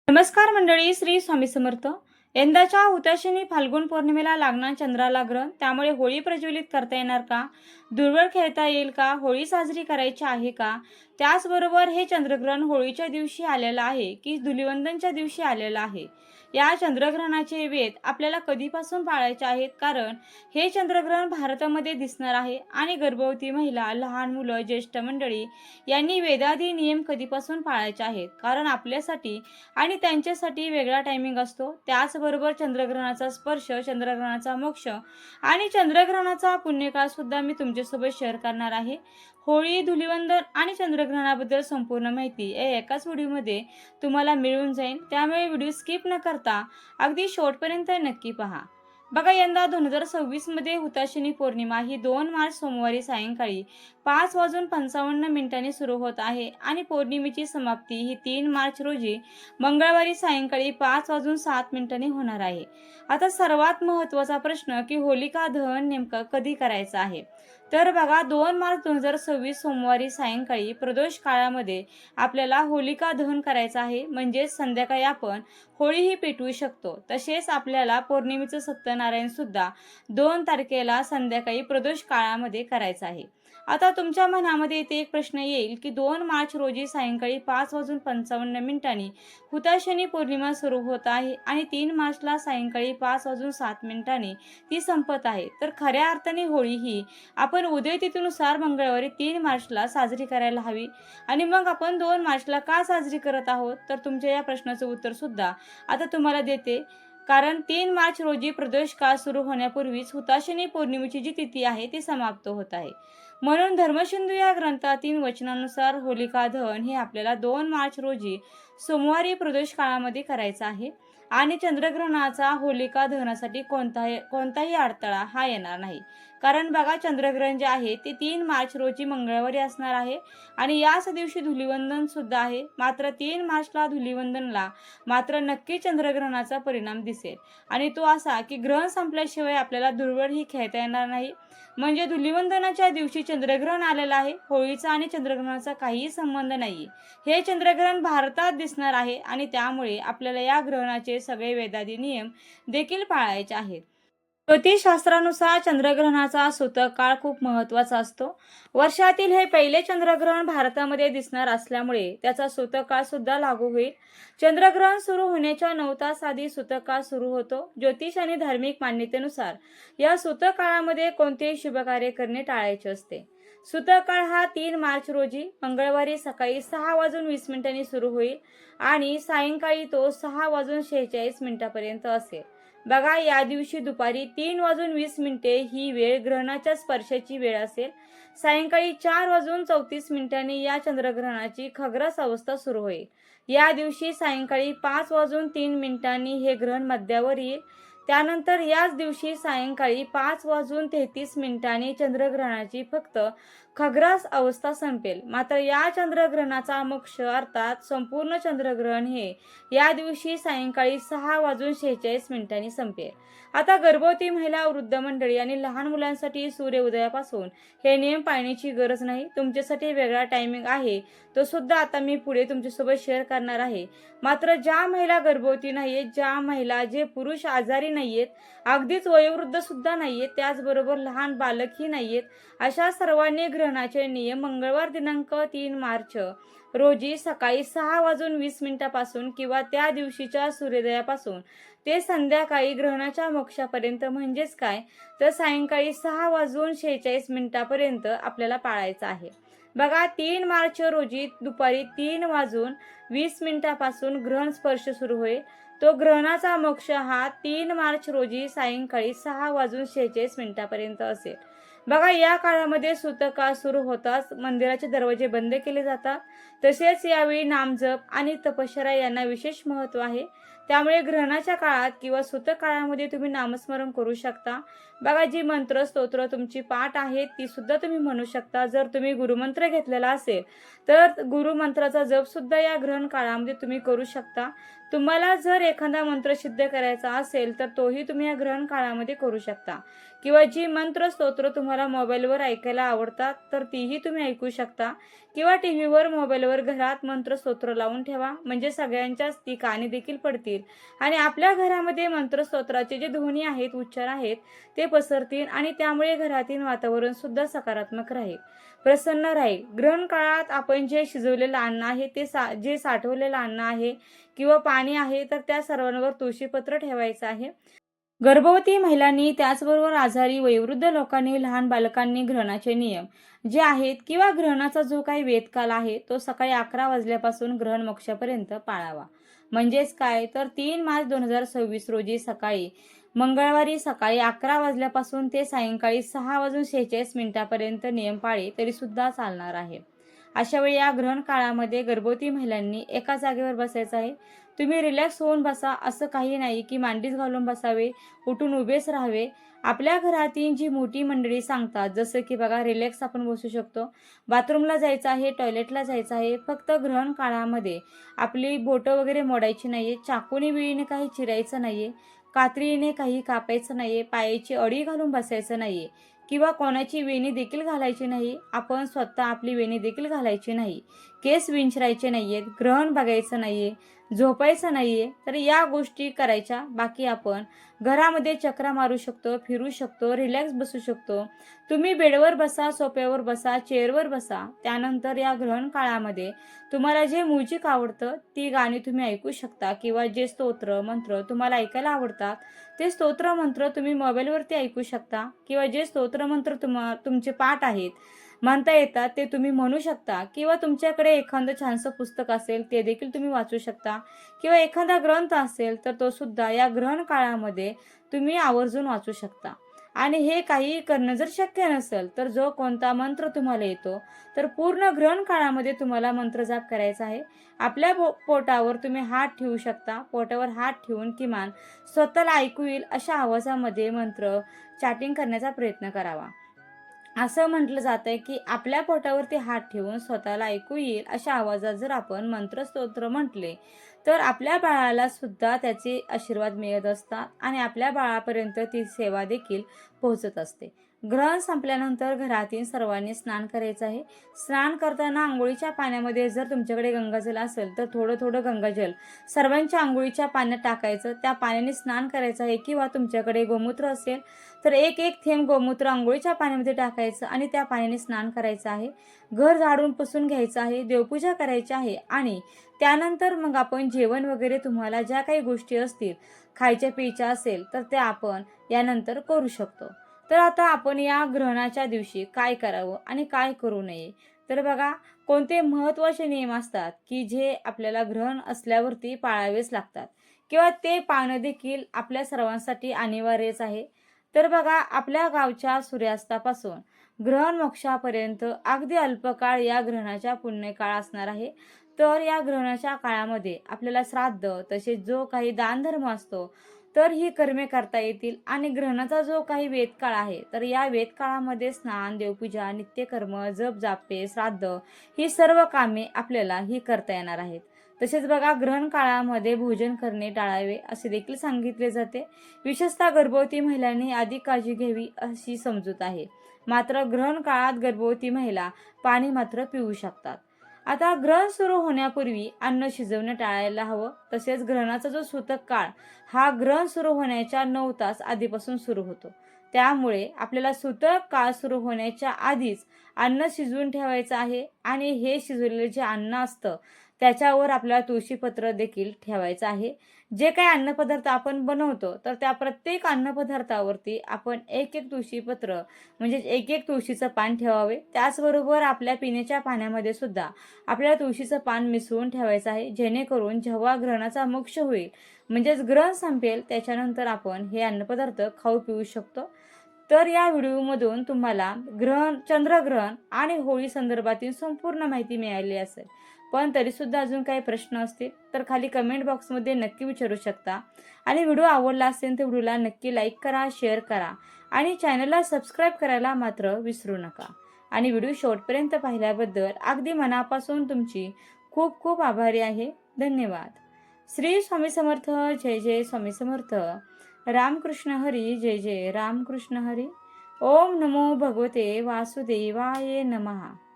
नमस्कार मंडळी, श्री स्वामी समर्थ. यंदाच्या हुताशनी फाल्गुन पौर्णिमेला लागणार चंद्राला ग्रहण, त्यामुळे होळी प्रज्वलित करता येणार का? धुळवड खेळता येईल का? होळी साजरी करायची आहे का? त्याचबरोबर हे चंद्रग्रहण होळीच्या दिवशी आलेलं आहे की धुलिवंदनच्या दिवशी आलेलं आहे? या चंद्रग्रहणाचे वेध आपल्याला कधीपासून पाळायचे आहेत? कारण हे चंद्रग्रहण भारतामध्ये दिसणार आहे आणि गर्भवती महिला, लहान मुलं, ज्येष्ठ मंडळी यांनी वेदादी नियम कधीपासून पाळायचे आहेत? कारण आपल्यासाठी आणि त्यांच्यासाठी वेगळा टायमिंग असतो. त्याचबरोबर चंद्रग्रहणाचा स्पर्श, चंद्रग्रहणाचा मोक्ष आणि चंद्रग्रहणाचा पुण्यकाळ सुद्धा मी तुमच्यासोबत शेअर करणार आहे. होळी, धुलिवंदन आणि चंद्रग्रहणाबद्दल संपूर्ण माहिती या एकाच व्हिडिओमध्ये तुम्हाला मिळून जाईल. त्यामुळे व्हिडिओ स्किप न करता अगदी शेवटपर्यंत नक्की पहा. बघा, यंदा 2026 मध्ये हुताशनी पौर्णिमा ही 2 मार्च सोमवारी सायंकाळी 5:55 सुरू होत आहे आणि पौर्णिमेची समाप्ती ही 3 मार्च रोजी मंगळवारी सायंकाळी 5:07 होणार आहे. आता सर्वात महत्त्वाचा प्रश्न की होलिका दहन नेमकं कधी करायचं आहे? तर बघा, 2 मार्च 2026 सोमवारी सायंकाळी प्रदोष काळामध्ये आपल्याला होलिका दहन करायचं आहे. म्हणजे संध्याकाळी आपण होळीही पेटवू शकतो. तसेच आपल्याला पौर्णिमेचं सत्यनारायण सुद्धा 2 तारखेला संध्याकाळी प्रदोष काळामध्ये करायचं आहे. आता तुमच्या मनामध्ये इथे एक प्रश्न येईल की 2 मार्च रोजी सायंकाळी 5:55 हुताशनी पौर्णिमा सुरू होत आहे आणि 3 मार्चला सायंकाळी 5:07 ती संपत आहे. तर खऱ्या अर्थाने होळी ही आपण उदयतिथीनुसार मंगळवारी 3 मार्चला साजरी करायला हवी आणि मग आपण 2 मार्चला का साजरी करत आहोत? तर तुमच्या या प्रश्नाचं उत्तर सुद्धा आता तुम्हाला देते. कारण 3 मार्च रोजी प्रदोष काळ सुरू होण्यापूर्वीच हुताशनी पौर्णिमेची जी तिथी आहे ती समाप्त होत आहे. म्हणून धर्मसिंधू या ग्रंथातील वचनानुसार होलिका दहन हे आपल्याला 2 मार्च रोजी सोमवारी प्रदोष काळामध्ये करायचं आहे आणि चंद्रग्रहणाचा होलिका दहनासाठी कोणताही अडथळा हा येणार नाही. कारण बघा, चंद्रग्रहण जे आहे ते 3 मार्च रोजी मंगळवारी असणार आहे आणि याच दिवशी धुलिवंदन सुद्धा आहे. मात्र 3 मार्चला धुलिवंदनला मात्र नक्की चंद्रग्रहणाचा परिणाम दिसेल आणि तो असा की ग्रहण संपल्याशिवाय आपल्याला धुळवड ही खेळता येणार नाही. म्हणजे धुलिवंदनाच्या दिवशी चंद्रग्रहण आलेलं आहे. होळीचा आणि चंद्रग्रहणाचा काहीही संबंध नाही. हे चंद्रग्रहण भारतात दिसणार आहे आणि त्यामुळे आपल्याला या ग्रहणाचे सगळे वेदादी नियम देखील पाळायचे आहेत. ज्योतिषशास्त्रानुसार चंद्रग्रहणाचा सूतक काळ खूप महत्त्वाचा असतो. वर्षातील हे पहिले चंद्रग्रहण भारतामध्ये दिसणार असल्यामुळे त्याचा सूतक काळ सुद्धा लागू होईल. चंद्रग्रहण सुरू होण्याच्या 9 तास आधी सूतक काळ सुरू होतो. ज्योतिष आणि धार्मिक मान्यतेनुसार या सूतक काळामध्ये कोणतेही शुभकार्य करणे टाळायचे असते. सूतक काळ हा 3 मार्च रोजी मंगळवारी सकाळी 6:20 सुरू होईल आणि सायंकाळी तो 6:46 पर्यंत असेल. बघा, या दिवशी दुपारी 3:20 ही वेळ ग्रहणाच्या स्पर्शाची वेळ असेल. सायंकाळी 4:34 या चंद्रग्रहणाची खग्रास अवस्था सुरू होईल. या दिवशी सायंकाळी 5:03 हे ग्रहण मध्यावर येईल. त्यानंतर याच दिवशी सायंकाळी 5:33 चंद्रग्रहणाची फक्त खग्रास अवस्था संपेल. मात्र या चंद्रग्रहणाचा मोक्ष अर्थात संपूर्ण चंद्रग्रहण हे या दिवशी सायंकाळी 6:46 संपेल. आता गर्भवती महिला, वृद्ध मंडळी आणि लहान मुलांसाठी सूर्य उदयापासून हे नियम पाळण्याची गरज नाही. तुमच्यासाठी वेगळा टायमिंग आहे, तो सुद्धा आता मी पुढे तुमच्यासोबत शेअर करणार आहे. मात्र ज्या महिला गर्भवती नाहीयेत, ज्या महिला, जे पुरुष आजारी नाहीयेत, अगदीच वयोवृद्ध सुद्धा नाहीयेत, त्याचबरोबर लहान बालकही नाहीयेत, अशा सर्वांनी ग्रहणाचे नियम मंगळवार दिनांक 3 मार्च रोजी सकाळी 6:20 पासून किंवा त्या दिवशीच्या सूर्योदयापासून ते संध्याकाळी ग्रहणाच्या मोक्षापर्यंत, म्हणजेच काय तर सायंकाळी 6:46 पर्यंत आपल्याला पाळायचं आहे. बघा, 3 मार्च रोजी दुपारी 3:20 पासून ग्रहण स्पर्श सुरू होईल. तो ग्रहणाचा मोक्ष हा 3 मार्च रोजी सायंकाळी 6:46 पर्यंत असेल. बघा, या काळामध्ये सूतक काळ सुरू होताच मंदिराचे दरवाजे बंद केले जातात. तसेच यावेळी नामजप आणि तपश्चर्या यांना विशेष महत्त्व आहे. त्यामुळे ग्रहणाच्या काळात किंवा सूतक काळामध्ये तुम्ही नामस्मरण करू शकता. बघा, जी मंत्र स्तोत्र तुमची पाठ आहेत ती सुद्धा तुम्ही म्हणू शकता. जर तुम्ही गुरुमंत्र घेतलेला असेल तर गुरुमंत्राचा जप सुद्धा या ग्रहण काळामध्ये तुम्ही करू शकता. तुम्हाला जर एखादा मंत्र सिद्ध करायचा असेल तर तोही तुम्ही या ग्रहण काळामध्ये करू शकता किंवा जी मंत्र स्तोत्र तुम्हाला तुम्हाला मोबाईलवर ऐकायला आवडतात तर तीही तुम्ही ऐकू शकता, किंवा टीव्हीवर मोबाईलवर घरात मंत्रस्तोत्र लावून ठेवा, म्हणजे सगळ्यांच्याच ती कानी देखील पडतील आणि आपल्या घरामध्ये मंत्रस्तोत्राचे जे ध्वनी आहेत, उच्चार आहेत ते पसरतील आणि त्यामुळे घरातील वातावरण सुद्धा सकारात्मक राहील, प्रसन्न राहील. ग्रहण काळात आपण जे शिजवलेलं अन्न आहे ते जे साठवलेलं अन्न आहे किंवा पाणी आहे तर त्या सर्वांवर तुळशीपत्र ठेवायचं आहे. गर्भवती महिलांनी, त्याचबरोबर आजारी वयोवृद्ध लोकांनी, लहान बालकांनी ग्रहणाचे नियम जे आहेत किंवा ग्रहणाचा जो काही वेदकाल आहे तो सकाळी 11 वाजल्यापासून ग्रहण मोक्षापर्यंत पाळावा. म्हणजेच काय तर 3 मार्च 2026 रोजी मंगळवारी सकाळी 11 वाजल्यापासून ते सायंकाळी 6:46 नियम पाळले तरी सुद्धा चालणार आहे. अशा वेळी या ग्रहण काळामध्ये गर्भवती महिलांनी एका जागेवर बसायचं आहे. तुम्ही रिलॅक्स होऊन बसा, असं काही नाही की मांडीच घालून बसावे, उठून उभेच राहावे. आपल्या घरातील जी मोठी मंडळी सांगतात, जसं की बघा रिलॅक्स आपण बसू शकतो, बाथरूमला जायचं आहे, टॉयलेटला जायचं आहे. फक्त ग्रहण काळामध्ये आपली बोटं वगैरे मोडायची नाहीये, चाकूने विळीने काही चिरायचं नाहीये, कात्रीने काही कापायचं नाहीये, पायाची अडी घालून बसायचं नाहीये किंवा कोणाची वेणी देखील घालायची नाही. आपण स्वतः आपली वेणी देखील घालायची नाही. केस विंचरायचे नाहीयेत, ग्रहण बघायचं नाहीये, झोपायचं नाहीये. तर या गोष्टी करायच्या. बाकी आपण घरामध्ये चक्रा मारू शकतो, फिरू शकतो, रिलॅक्स बसू शकतो. तुम्ही बेडवर बसा, सोफ्यावर बसा, चेअरवर बसा. त्यानंतर या ग्रहण काळामध्ये तुम्हाला जे म्युझिक आवडतं ती गाणी तुम्ही ऐकू शकता, किंवा जे स्तोत्र मंत्र तुम्हाला ऐकायला आवडतात ते स्तोत्र मंत्र तुम्ही मोबाईलवरती ऐकू शकता, किंवा जे स्तोत्र मंत्र तुमचे पाठ आहेत, म्हणता येतात ते तुम्ही म्हणू शकता, किंवा तुमच्याकडे एखादं छानसं पुस्तक असेल ते देखील तुम्ही वाचू शकता, किंवा एखादा ग्रंथ असेल तर तो सुद्धा या ग्रहण काळामध्ये तुम्ही आवर्जून वाचू शकता. आणि हे काही करणं जर शक्य नसेल तर जो कोणता मंत्र तुम्हाला येतो तर पूर्ण ग्रहण काळामध्ये तुम्हाला मंत्रजाप करायचा आहे. आपल्या पोटावर तुम्ही हात ठेवू शकता. पोटावर हात ठेवून किमान स्वतःला ऐकू येईल अशा आवाजामध्ये मंत्र चॅटिंग करण्याचा प्रयत्न करावा. असं म्हटलं जातंय की आपल्या पोटावरती हात ठेवून स्वतःला ऐकू येईल अशा आवाजात जर आपण मंत्रस्तोत्र म्हटले तर आपल्या बाळाला सुद्धा त्याचे आशीर्वाद मिळत असतात आणि आपल्या बाळापर्यंत ती सेवा देखील पोहोचत असते. ग्रहण संपल्यानंतर घरातील सर्वांनी स्नान करायचं आहे. स्नान करताना आंघोळीच्या पाण्यामध्ये जर तुमच्याकडे गंगाजल असेल तर थोडं थोडं गंगाजल सर्वांच्या आंघोळीच्या पाण्यात टाकायचं, त्या पाण्याने स्नान करायचं आहे. किंवा तुमच्याकडे गोमूत्र असेल तर एक एक थेंब गोमूत्र आंघोळीच्या पाण्यामध्ये टाकायचं आणि त्या पाण्याने स्नान करायचं आहे. घर झाडून पुसून घ्यायचं आहे, देवपूजा करायची आहे आणि त्यानंतर मग आपण जेवण वगैरे तुम्हाला ज्या काही गोष्टी असतील खायच्या प्यायच्या असेल तर त्या आपण यानंतर करू शकतो. तर आता आपण या ग्रहणाच्या दिवशी काय करावं आणि काय करू नये, तर बघा कोणते महत्त्वाचे नियम असतात की जे आपल्याला ग्रहण असल्यावरती पाळावेच लागतात, किंवा ते पाळणं देखील आपल्या सर्वांसाठी अनिवार्यच आहे. तर बघा आपल्या गावच्या सूर्यास्तापासून ग्रहण मोक्षापर्यंत अगदी अल्पकाळ या ग्रहणाच्या पुण्यकाळ असणार आहे. तर या ग्रहणाच्या काळामध्ये आपल्याला श्राद्ध तसेच जो काही दानधर्म असतो तर ही कर्मे करता येतील. आणि ग्रहणाचा जो काही वेदकाळ आहे तर या वेदकाळामध्ये स्नान, देवपूजा, नित्यकर्म, जप जापे, श्राद्ध ही सर्व कामे आपल्याला ही करता येणार आहेत. तसेच बघा ग्रहण काळामध्ये भोजन करणे टाळावे असे देखील सांगितले जाते. विशेषतः गर्भवती महिलांनी अधिक काळजी घ्यावी अशी समजूत आहे. मात्र ग्रहण काळात गर्भवती महिला पाणी मात्र पिऊ शकतात. आता ग्रहण सुरू होण्यापूर्वी अन्न शिजवणं टाळायला हवं. तसेच ग्रहणाचा जो सूतक काळ हा ग्रहण सुरू होण्याच्या 9 तास आधीपासून सुरू होतो. त्यामुळे आपल्याला सूतक काळ सुरू होण्याच्या आधीच अन्न शिजवून ठेवायचं आहे. आणि हे शिजवलेलं जे अन्न असतं त्याच्यावर आपल्याला तुळशीपत्र देखील ठेवायचं आहे. जे काही अन्नपदार्थ आपण बनवतो तर त्या प्रत्येक अन्नपदार्थावरती आपण एक एक तुळशीपत्र म्हणजे एक एक तुळशीचं पान ठेवावे. त्याचबरोबर आपल्या पिण्याच्या पाण्यामध्ये सुद्धा आपल्याला तुळशीचं पान मिसळून ठेवायचं आहे, जेणेकरून जेव्हा ग्रहणाचा मोक्ष होईल म्हणजेच ग्रहण संपेल त्याच्यानंतर आपण हे अन्नपदार्थ खाऊ पिऊ शकतो. तर या व्हिडिओमधून तुम्हाला चंद्रग्रहण आणि होळी संदर्भातील संपूर्ण माहिती मिळाली असेल. पण तरीसुद्धा अजून काही प्रश्न असतील तर खाली कमेंट बॉक्समध्ये नक्की विचारू शकता. आणि व्हिडिओ आवडला असेल तर व्हिडिओला नक्की लाईक करा, शेअर करा आणि चॅनलला सबस्क्राईब करायला मात्र विसरू नका. आणि व्हिडिओ शेवटपर्यंत पाहिल्याबद्दल अगदी मनापासून तुमची खूप खूप आभारी आहे. धन्यवाद. श्री स्वामी समर्थ. जय जय स्वामी समर्थ. रामकृष्ण हरी. जय जय रामकृष्ण हरी. ओम नमो भगवते वासुदेवाय नमः.